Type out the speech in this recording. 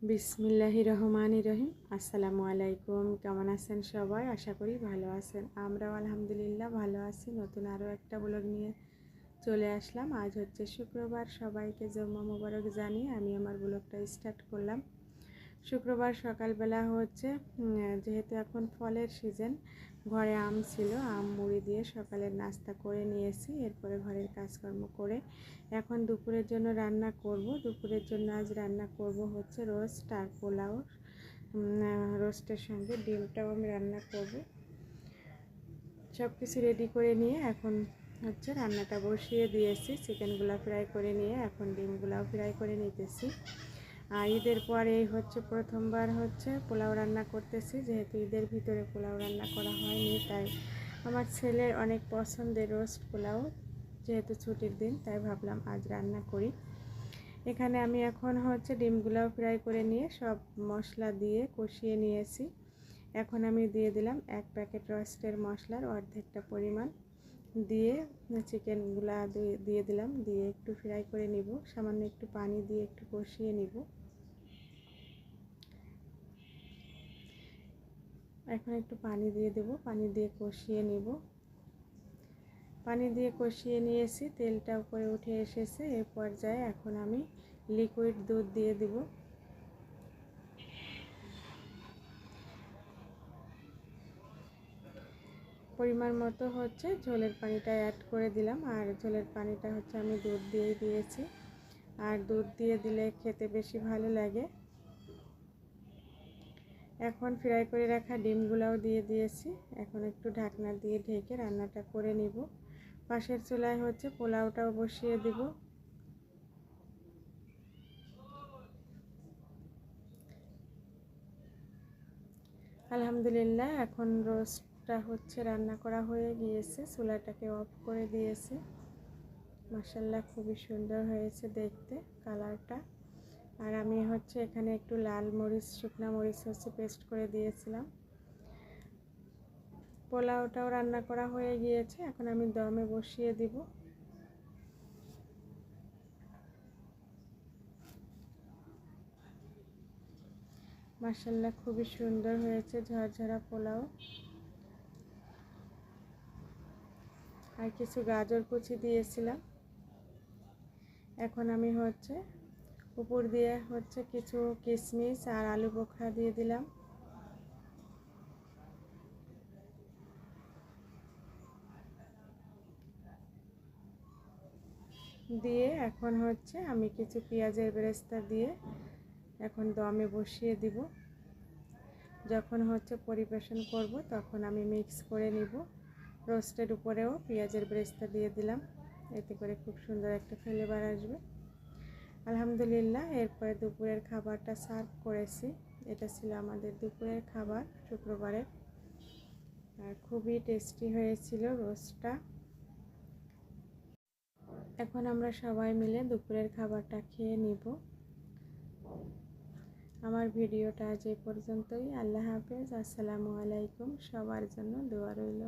বিসমিল্লাহির রহমানির রহিম। আসসালামু আলাইকুম। কেমন আছেন সবাই? আশা করি ভালো আছেন। আমরাও আলহামদুলিল্লাহ ভালো আছি। নতুন আরও একটা ব্লগ নিয়ে চলে আসলাম। আজ হচ্ছে শুক্রবার। সবাইকে জুম্মা মোবারক জানিয়ে আমি আমার ব্লগটা স্টার্ট করলাম। শুক্রবার সকালবেলা হচ্ছে যেহেতু এখন ফলের সিজন, ঘরে আম ছিল, আম মুড়ি দিয়ে সকালের নাস্তা করে নিয়েছি। এরপরে ঘরের কাজকর্ম করে এখন দুপুরের জন্য রান্না করব। দুপুরের জন্য আজ রান্না করব হচ্ছে রোস্ট আর পোলাও। রোস্টের সঙ্গে ডিমটাও আমি রান্না করব। সব কিছু রেডি করে নিয়ে এখন হচ্ছে রান্নাটা বসিয়ে দিয়েছি। চিকেনগুলো ফ্রাই করে নিয়ে এখন ডিমগুলাও ফ্রাই করে নিতেছি। আর ঈদের পরে হচ্ছে প্রথমবার হচ্ছে পোলাও রান্না করতেছি। যেহেতু ঈদের ভিতরে পোলাও রান্না করা হয়নি, তাই আমার ছেলের অনেক পছন্দের রোস্ট পোলাও। যেহেতু ছুটির দিন, তাই ভাবলাম আজ রান্না করি। এখানে আমি এখন হচ্ছে ডিমগুলাও ফ্রাই করে নিয়ে সব মশলা দিয়ে কষিয়ে নিয়েছি। এখন আমি দিয়ে দিলাম 1 প্যাকেট রোস্টের মশলার অর্ধেকটা পরিমাণ দিয়ে চিকেনগুলা দিয়ে দিলাম। দিয়ে একটু ফ্রাই করে নিব। সামান্য একটু পানি দিয়ে একটু কষিয়ে নিব। এখন একটু পানি দিয়ে দেব, পানি দিয়ে কষিয়ে নিব। পানি দিয়ে কষিয়ে নিয়েছি, তেলটা উপরে উঠে এসেছে। এই পর্যায়ে এখন আমি লিকুইড দুধ দিয়ে দেব। পরিমাণ মতো হচ্ছে ঝোলের পানিটা অ্যাড করে দিলাম। আর ঝোলের পানিটা হচ্ছে আমি দুধ দিয়েই দিয়েছি। আর দুধ দিয়ে দিলে খেতে বেশি ভালো লাগে। এখন ফ্রাই করে রাখা ডিমগুলাও দিয়ে দিয়েছি। এখন একটু ঢাকনা দিয়ে ঢেকে রান্নাটা করে নিব। পাশের চুলায় হচ্ছে পোলাওটাও বসিয়ে দিব। আলহামদুলিল্লাহ এখন রোস্টটা হচ্ছে রান্না করা হয়ে গিয়েছে। চুলাটাকে অফ করে দিয়েছি। মাশাআল্লাহ খুবই সুন্দর হয়েছে দেখতে কালারটা। আর আমি হচ্ছে এখানে একটু লাল মরিচ, শুকনো মরিচ হচ্ছে পেস্ট করে দিয়েছিলাম। পোলাওটাও রান্না করা হয়ে গিয়েছে। এখন আমি দমে বসিয়ে দিব। মাশাআল্লাহ খুবই সুন্দর হয়েছে ঝরঝরা পোলাও। আর কিছু গাজর কুচি দিয়েছিলাম। এখন আমি হচ্ছে উপর দিয়ে হচ্ছে কিছু কিশমিশ আর আলু বোখরা দিয়ে দিলাম। দিয়ে এখন হচ্ছে আমি কিছু পেঁয়াজের বেরেস্তা দিয়ে এখন দমে বসিয়ে দিব। যখন হচ্ছে পরিবেশন করব তখন আমি মিক্স করে নিব। রোস্টের উপরেও পেঁয়াজের বেরেস্তা দিয়ে দিলাম, এতে করে খুব সুন্দর একটা ফ্লেভার আসবে। আলহামদুলিল্লাহ এরপরে দুপুরের খাবারটা সার্ভ করেছি। এটা ছিল আমাদের দুপুরের খাবার শুক্রবারের। আর খুবই টেস্টি হয়েছিল রোস্টটা। এখন আমরা সবাই মিলে দুপুরের খাবারটা খেয়ে নিব। আমার ভিডিওটা আজ এই পর্যন্তই। আল্লাহ হাফেজ। আসসালামু আলাইকুম। সবার জন্য দোয়া রইল।